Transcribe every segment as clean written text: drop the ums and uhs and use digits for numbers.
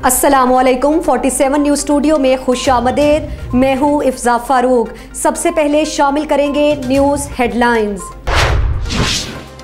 अस्सलामुअलैकुम 47 news studio में खुश आमदेद। मैं हूँ इफ्जा फारूक। सबसे पहले शामिल करेंगे न्यूज़ हेडलाइंस।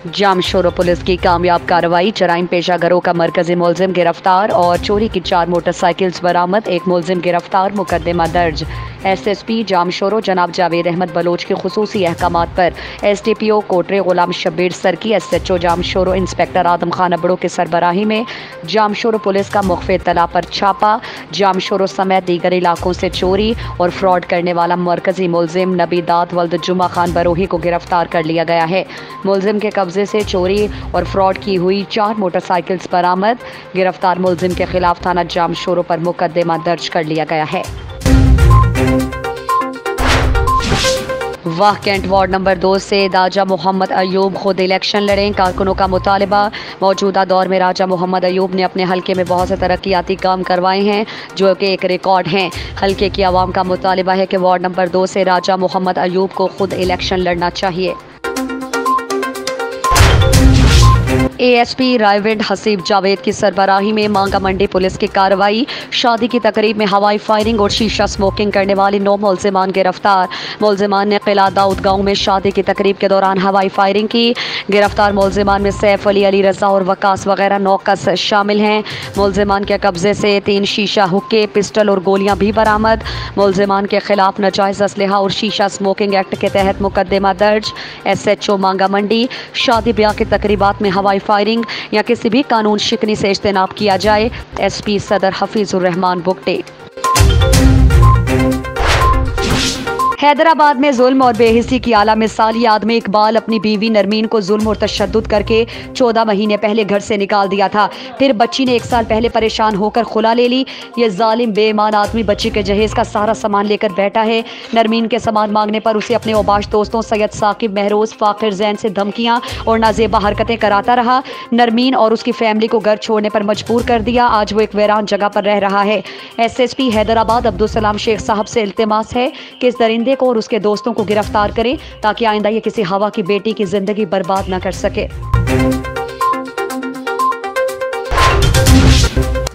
जामशोरो पुलिस की कामयाब कार्रवाई, जराइम पेशा घरों का मरकजी मुलजिम गिरफ्तार और चोरी की 4 मोटरसाइकिल्स बरामद, एक मुलजिम गिरफ्तार, मुकदमा दर्ज। SSP जामशोरो जनाब जावेद अहमद बलोच के खुसूसी अहकामात पर SDPO कोटरे गुलाम शब्बीर सरकी, SHO जामशोरो इंस्पेक्टर आदम खान अबड़ो के सरबराही में जामशोरो पुलिस का मुख्फी इत्तला पर छापा। जामशोरो समेत दीगर इलाकों से चोरी और फ्रॉड करने वाला मरकजी मुलजिम नबी दाद वल्द जुमा खान बरोही को गिरफ्तार कर लिया गया है। मुलजिम के कब्जे से चोरी और फ्रॉड की हुई 4 मोटरसाइकिल्स बरामद। गिरफ्तार मुलजिम के खिलाफ थाना जामशोरो पर मुकदमा दर्ज कर लिया गया है। वाह कैंट वार्ड नंबर 2 से राजा मोहम्मद अयूब खुद इलेक्शन लड़ें, कारकुनों का मुतालबा। मौजूदा दौर में राजा मोहम्मद अयूब ने अपने हलके में बहुत से तरक्याती काम करवाए हैं जो कि एक रिकॉर्ड हैं। हलके की आवाम का मुतालबा है कि वार्ड नंबर 2 से राजा मोहम्मद अयूब को खुद इलेक्शन लड़ना चाहिए। ASP रायविंड हसीब जावेद की सरबराही में मांगा मंडी पुलिस की कार्रवाई, शादी की तकरीब में हवाई फायरिंग और शीशा स्मोकिंग करने वाले 9 मुलजिमान गिरफ्तार। मुलजिमान ने किला दाऊद गांव में शादी की तकरीब के दौरान हवाई फायरिंग की। गिरफ्तार मुलजिमान में सैफ अली, अली रजा और वकास वगैरह 9 कस शामिल हैं। मुलजिमान के कब्जे से 3 शीशा हुक्के, पिस्टल और गोलियां भी बरामद। मुलजिमान के खिलाफ नाजायज असलहा और शीशा स्मोकिंग एक्ट के तहत मुकदमा दर्ज। SHO मांगा मंडी, शादी ब्याह की तकरीबात में हवाई फायरिंग या किसी भी कानून शिकनी से इज्तनाब किया जाए। SP सदर हफीजुर रहमान बुगटे। हैदराबाद में जुल्म और बेहिसी की आला मिसाल, ये आदमी इकबाल अपनी बीवी नरमीन को जुल्म और तशद्दुद करके 14 महीने पहले घर से निकाल दिया था। फिर बच्ची ने 1 साल पहले परेशान होकर खुला ले ली। ये जालिम बेईमान आदमी बच्ची के जहेज का सारा सामान लेकर बैठा है। नरमीन के सामान मांगने पर उसे अपने ओबाश दोस्तों सैयद साकिब, महरोज, फाकिर जैन से धमकियां और नाजेबा हरकतें कराता रहा। नरमीन और उसकी फैमिली को घर छोड़ने पर मजबूर कर दिया। आज वो एक वीरान जगह पर रह रहा है। SSP हैदराबाद अब्दुल सलाम शेख साहब से इल्तिमास है कि इस दरिंदे को और उसके दोस्तों को गिरफ्तार करें ताकि आइंदा ये किसी हवा की बेटी की जिंदगी बर्बाद न कर सके।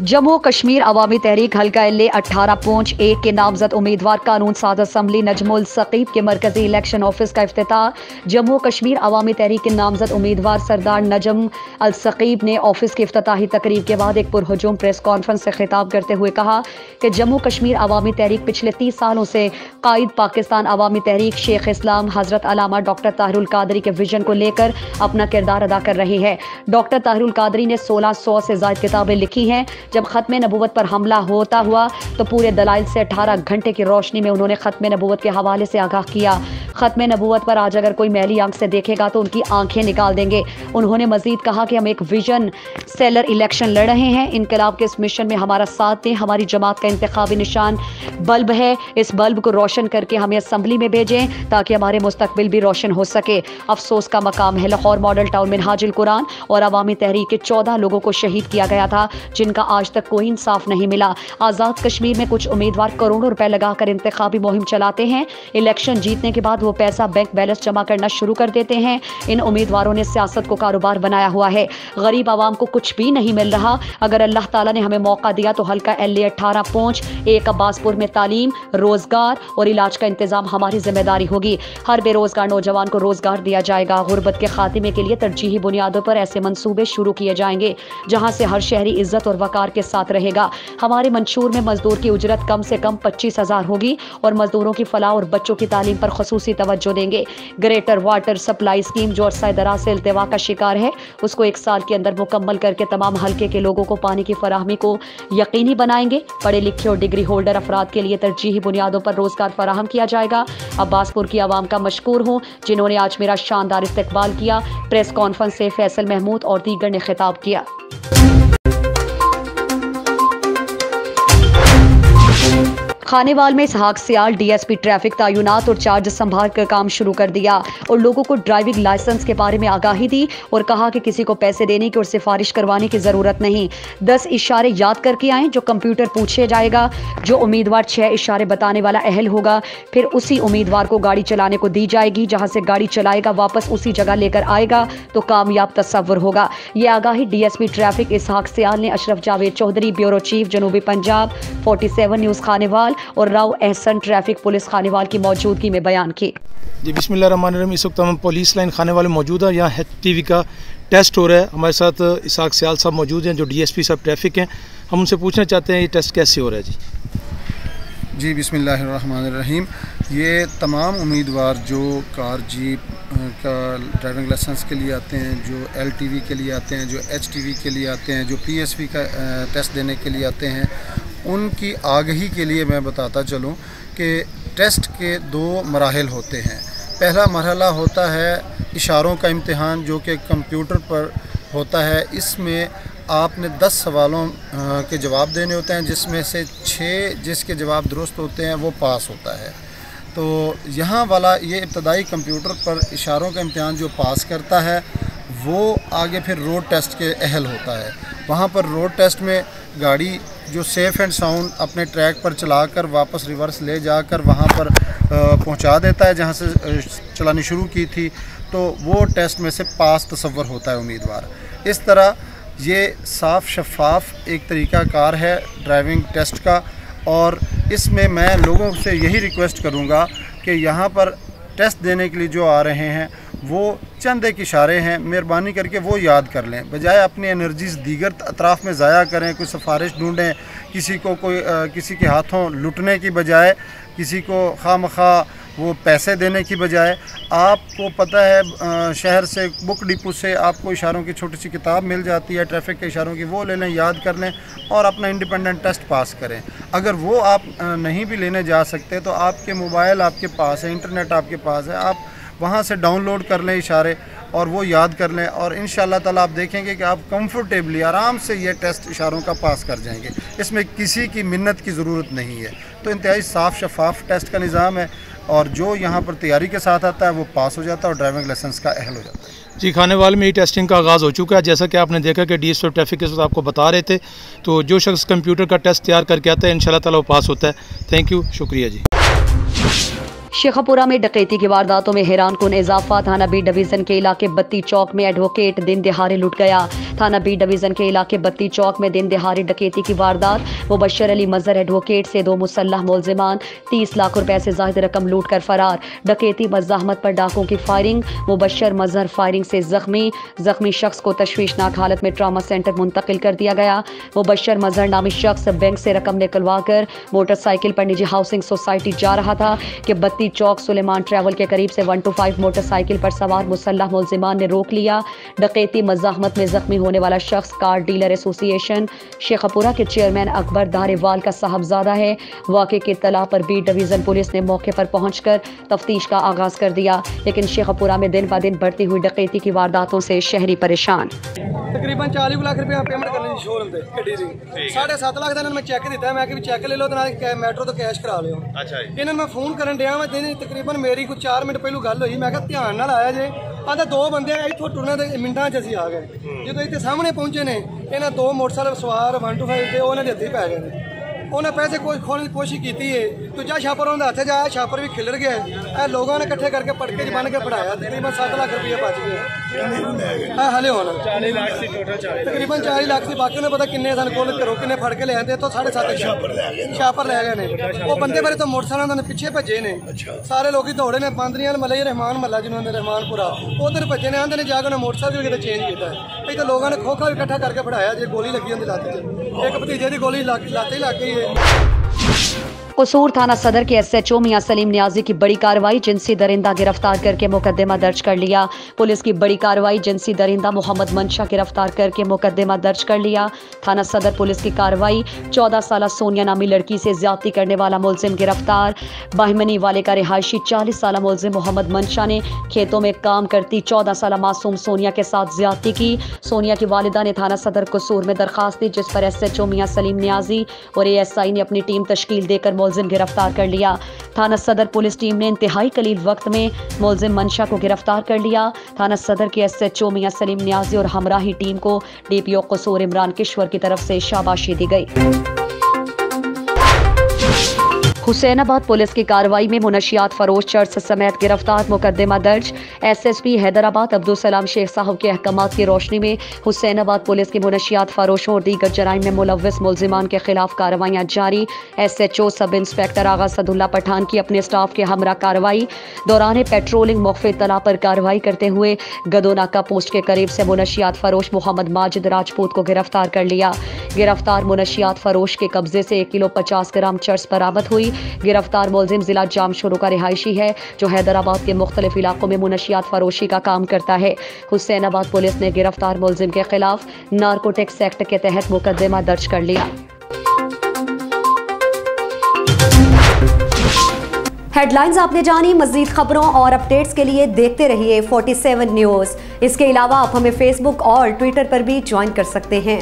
जम्मू कश्मीर अवामी तहरीक हल्का LA 18.1 के नामजद उम्मीदवार कानून साज असम्बली नजमुल सकीब के मरकजी इलेक्शन ऑफिस का इफ्तिताह। जम्मू कश्मीर अवामी तहरीक के नामजद उम्मीदवार सरदार नजम अल सकीब ने ऑफिस की इफ्तिताही तकरीब के बाद एक पुरहजूम प्रेस कॉन्फ्रेंस से खिताब करते हुए कहा कि जम्मू कश्मीर अवामी तहरीक पिछले 30 सालों से कायद पाकिस्तान अवामी तहरीक शेख इस्लाम हजरत अल्लामा डॉक्टर ताहिरुल कादरी के विजन को लेकर अपना किरदार अदा कर रही है। डॉक्टर ताहिरुल कादरी ने 1600 से ज्यादा किताबें लिखी हैं। जब खत्म नबूवत पर हमला होता हुआ तो पूरे दलाइल से 18 घंटे की रोशनी में उन्होंने खत्म नबूवत के हवाले से आगाह किया। खत्म नबूवत पर आज अगर कोई मैली आंख से देखेगा तो उनकी आंखें निकाल देंगे। उन्होंने मजीद कहा कि हम एक विजन सेलर इलेक्शन लड़ रहे हैं। इनकलाब के इस मिशन में हमारा साथ दें। हमारी जमात का इंतखाबी निशान बल्ब है। इस बल्ब को रोशन करके हमें असम्बली में भेजें ताकि हमारे मुस्तकबिल भी रोशन हो सके। अफसोस का मकाम है, लाहौर मॉडल टाउन में हाजिल कुरान और अवामी तहरीक के 14 लोगों को शहीद किया गया था जिनका आज तक कोई इंसाफ नहीं मिला। आज़ाद कश्मीर में कुछ उम्मीदवार करोड़ों रुपए लगाकर इंतखाबी मुहिम चलाते हैं। इलेक्शन जीतने के बाद वो पैसा बैंक बैलेंस जमा करना शुरू कर देते हैं। इन उम्मीदवारों ने सियासत को कारोबार बनाया हुआ है। गरीब आवाम को कुछ भी नहीं मिल रहा। अगर अल्लाह ताला ने हमें मौका दिया तो हल्का LA 18.1 अब्बासपुर में तालीम, रोजगार और इलाज का इंतजाम हमारी जिम्मेदारी होगी। हर बेरोजगार नौजवान को रोजगार दिया जाएगा। गुर्बत के खात्मे के लिए तरजीही बुनियादों पर ऐसे मंसूबे शुरू किए जाएंगे जहां से हर शहरी इज्जत और वकार के साथ रहेगा। हमारे मंशूर में मजदूर की उजरत कम से कम 25,000 होगी और मजदूरों की फलाह और बच्चों की तालीम पर खसूसी तवज्जो देंगे। ग्रेटर वाटर सप्लाई स्कीम जो अरसा दराज से इल्तिवा का शिकार है उसको 1 साल के अंदर मुकम्मल करके तमाम हल्के के लोगों को पानी की फराहमी को यकीनी बनाएंगे। पढ़े लिखे और डिग्री होल्डर अफराद के लिए तरजीही बुनियादों पर रोजगार फराहम किया जाएगा। अब्बासपुर की आवाम का मशकूर हूँ जिन्होंने आज मेरा शानदार इस्तकबाल किया। प्रेस कॉन्फ्रेंस से फैसल महमूद और दीगर ने खिताब किया। खानेवाल में इसहाक सियाल डीएसपी ट्रैफिक तैनात और चार्ज संभाल कर काम शुरू कर दिया और लोगों को ड्राइविंग लाइसेंस के बारे में आगाही दी और कहा कि किसी को पैसे देने की और सिफारिश करवाने की जरूरत नहीं। 10 इशारे याद करके आए जो कंप्यूटर पूछे जाएगा। जो उम्मीदवार 6 इशारे बताने वाला अहल होगा फिर उसी उम्मीदवार को गाड़ी चलाने को दी जाएगी। जहां से गाड़ी चलाएगा वापस उसी जगह लेकर आएगा तो कामयाब तस्वर होगा। ये आगाही डीएसपी ट्रैफिक इसहाक सियाल ने अशरफ जावेद चौधरी, ब्यूरो चीफ जनूबी पंजाब, 47 न्यूज़ खानेवाल और राव एहसन ट्रैफिक पुलिस खानेवाल की मौजूदगी में बयान की। जी बिस्मिल्लाहिर्रहमानिर्रहीम। इस वक्त हम पुलिस लाइन खानेवाल मौजूद है। यहाँ HTV का टेस्ट हो रहा है। हमारे साथ इसहाक सियाल साहब मौजूद हैं जो DSP साहब ट्रैफिक हैं। हम उनसे पूछना चाहते हैं ये टेस्ट कैसे हो रहा है। जी बिस्मिल्लाहिर्रहमानिर्रहीम। ये तमाम उम्मीदवार जो कार जीप का ड्राइविंग लाइसेंस के लिए आते हैं, जो LTV के लिए आते हैं, जो HTV के लिए आते हैं, जो PSV का टेस्ट देने के लिए आते हैं, उनकी आगाही के लिए मैं बताता चलूँ कि टेस्ट के 2 मराहिल होते हैं। पहला मरहला होता है इशारों का इम्तिहान जो कि कंप्यूटर पर होता है। इसमें आपने 10 सवालों के जवाब देने होते हैं जिसमें से 6 जिसके जवाब दुरुस्त होते हैं वो पास होता है। तो यहाँ वाला ये इब्तदाई कंप्यूटर पर इशारों का इम्तिहान जो पास करता है वो आगे फिर रोड टेस्ट के अहल होता है। वहाँ पर रोड टेस्ट में गाड़ी जो सेफ़ एंड साउंड अपने ट्रैक पर चलाकर वापस रिवर्स ले जाकर वहाँ पर पहुँचा देता है जहाँ से चलानी शुरू की थी, तो वो टेस्ट में से पास तस्वर होता है उम्मीदवार। इस तरह ये साफ़ शफाफ एक तरीक़ाकार है ड्राइविंग टेस्ट का। और इसमें मैं लोगों से यही रिक्वेस्ट करूँगा कि यहाँ पर टेस्ट देने के लिए जो आ रहे हैं वो चंद एक इशारे हैं, मेहरबानी करके वो याद कर लें, बजाय अपनी एनर्जीज़ दीगर अतराफ़ में ज़ाया करें। कोई सिफारिश ढूँढें, किसी को किसी के हाथों लुटने की बजाय, किसी को खामखा वो पैसे देने की बजाय। आपको पता है शहर से बुक डिपो से आपको इशारों की छोटी सी किताब मिल जाती है ट्रैफिक के इशारों की, वो ले लें, याद कर लें और अपना इंडिपेंडेंट टेस्ट पास करें। अगर वो आप नहीं भी लेने जा सकते तो आपके मोबाइल आपके पास है, इंटरनेट आपके पास है, आप वहाँ से डाउनलोड कर लें इशारे और वो याद कर लें और इंशाअल्लाह ताला आप देखेंगे कि आप कंफर्टेबली आराम से ये टेस्ट इशारों का पास कर जाएंगे। इसमें किसी की मिन्नत की ज़रूरत नहीं है। तो इंतहाई साफ़ शफाफ टेस्ट का निज़ाम है और जो यहाँ पर तैयारी के साथ आता है वो पास हो जाता है और ड्राइविंग लाइसेंस का अहल हो जाता है। जी खानेवाल में ही टेस्टिंग का आगाज़ हो चुका है। जैसा कि आपने देखा कि DSP ट्रैफिक के साथ आपको बता रहे थे, तो जो शख्स कंप्यूटर का टेस्ट तैयार करके आता है इंशाअल्लाह ताला वो पास होता है। थैंक यू, शुक्रिया जी। शेखपुरा में डकैती की वारदातों में हैरान कुन इजाफा। थाना बी डिवीजन के इलाके बत्ती चौक में एडवोकेट दिन दिहाड़े लुट गया। थाना बी डिवीजन के इलाके बत्ती चौक में दिन दिहाड़े डकैती की वारदात। मुबशर अली मजहर एडवोकेट से 2 मुसल्लह मुलजिमान 30 लाख रुपए से ज्यादा रकम लूट कर फरार। डकैती मज़ाहमत पर डाकुओं की फायरिंग। मुबशर मजहर फायरिंग से जख्मी शख्स को तशवीशनाक हालत में ट्रामा सेंटर मुंतकिल कर दिया गया। मुबशर मजहर नामी शख्स बैंक से रकम निकलवा कर मोटरसाइकिल पर निजी हाउसिंग सोसाइटी जा रहा था कि बत्ती चौक सुलेमान ट्रैवल के करीब से 125 मोटरसाइकिल पर सवार मुसल्लह मुलजिमान ने रोक लिया। डकैती मज़ाहमत में जख्मी होने वाला शख्स कार डीलर एसोसिएशन शेखपुरा के चेयरमैन अकबर दारेवाल का साहबजादा है। वाक़े की इत्तला पर बी डिवीजन पुलिस ने मौके पर पहुंचकर तफ्तीश का आगाज कर दिया, लेकिन शेखपुरा में दिन ब दिन बढ़ती हुई डकैती की वारदातों से शहरी परेशान। तकरीबन 40 लाख रुपया पेमेंट करनी शोरूम से गड्डी दी 7.5 लाख का मैं चेक दिता, मैं कि चेक ले लो तो मैट्रो तो कैश करा लियो। अच्छा इन्होंने मैं फोन करन दिया, मैं तकरीबन मेरी कुछ 4 मिनट पहलू गल हुई, मैं ध्यान नाल आया जे आंदा 2 बंदे इत्थों टुरने दे मिनटां च असीं आ गए। जो इत्थे सामने पहुंचे ने इन्हां 2 मोटरसाइकिल सवार 125 ते उन्हां दे हत्थी पै गए ने। उन्हें पैसे खोने की कोशिश की है, दूजा छापर उन्होंने हथे जाया, छापर भी खिलर गया। लोगों ने इकट्ठे करके पटके बन के पढ़ाया, तकरीबन 7 लाख रुपये बच गए। हले होना 40 लाख से टोटल तकरीबन 40 लाख से, बाकी उन्हें पता किन्ने सन कोल घरों किन्ने फड़ के ले आते तो 7.5 छापर ले गए ने। वो बंदे बारे तो मोटरसाइकिल पिछे भजे ने, सारे लोग दौड़े ने। बांदरियां मल्ला रहमान मल्ला जिन्होंने रहमानपुरा उधर भजे ने, आंदे ने जाकर उन्हें मोटरसाइकिल भी चेंज किया है। तो लोगों ने खोखा भी इकट्ठा करके पढ़ाया, जो गोली लगी होंगी लाते च, एक भतीजे की गोली लाते ही लग गई है। कसूर थाना सदर के SHO मियां सलीम नियाजी की बड़ी कार्रवाई, जिनसी दरिंदा गिरफ्तार करके मुकदमा दर्ज कर लिया। पुलिस की बड़ी कार्रवाई, जिनसी दरिंदा मोहम्मद मंशा गिरफ्तार करके मुकदमा दर्ज कर लिया। थाना सदर पुलिस की कार्रवाई, 14 साल सोनिया नामी लड़की से ज्यादती करने वाला मुलजिम गिरफ्तार। बाहिमनी वाले का रिहायशी 40 साल मुलजिम मोहम्मद मंशा ने खेतों में काम करती 14 साल मासूम सोनिया के साथ ज्यादती की। सोनिया की वालिदा ने थाना सदर कसूर में दरखास्त दी, जिस पर SHO मियां सलीम नियाजी और ASI ने अपनी टीम तश्कील देकर मुलजिम गिरफ्तार कर लिया। थाना सदर पुलिस टीम ने इंतहाई कलील वक्त में मुलजिम मंशा को गिरफ्तार कर लिया। थाना सदर के SHO मियां सलीम न्याजी और हमराही टीम को DPO कसूर इमरान किश्वर की तरफ से शाबाशी दी गई। हुसैनाबाद पुलिस की कार्रवाई में मुनशियात फरोश चर्च समेत गिरफ्तार, मुकदमा दर्ज। SSP हैदराबाद अब्दुल सलाम शेख साहब के अहकामात की रोशनी में हुसैनाबाद पुलिस की मुनशियात फरोशों और दीगर जराइम में मुलव्वस मुलजिमान के खिलाफ कार्रवाइयाँ जारी। SHO सब इंस्पेक्टर आगा सदुल्ला पठान की अपने स्टाफ के हमरा कार्रवाई दौरान पेट्रोलिंग मौके तला पर कार्रवाई करते हुए गदोनाका पोस्ट के करीब से मुनशियात फरोश मोहम्मद माजिद राजपूत को गिरफ्तार कर लिया। गिरफ्तार मुनशियात फरोश के कब्जे से 1 किलो 50 ग्राम चर्स बरामद हुई। गिरफ्तार मुलजिम जिला जामशोरो का रिहायशी है जो हैदराबाद के मुख्तलिफ इलाकों में मुनशियात फरोशी का काम करता है। हुसैनाबाद पुलिस ने गिरफ्तार मुलजिम के खिलाफ नारकोटिक्स एक्ट के तहत मुकदमा दर्ज कर लिया। हेडलाइंस आपने जानी। मजीद खबरों और अपडेट्स के लिए देखते रहिए 47 न्यूज़। इसके अलावा आप हमें फेसबुक और ट्विटर पर भी ज्वाइन कर सकते हैं।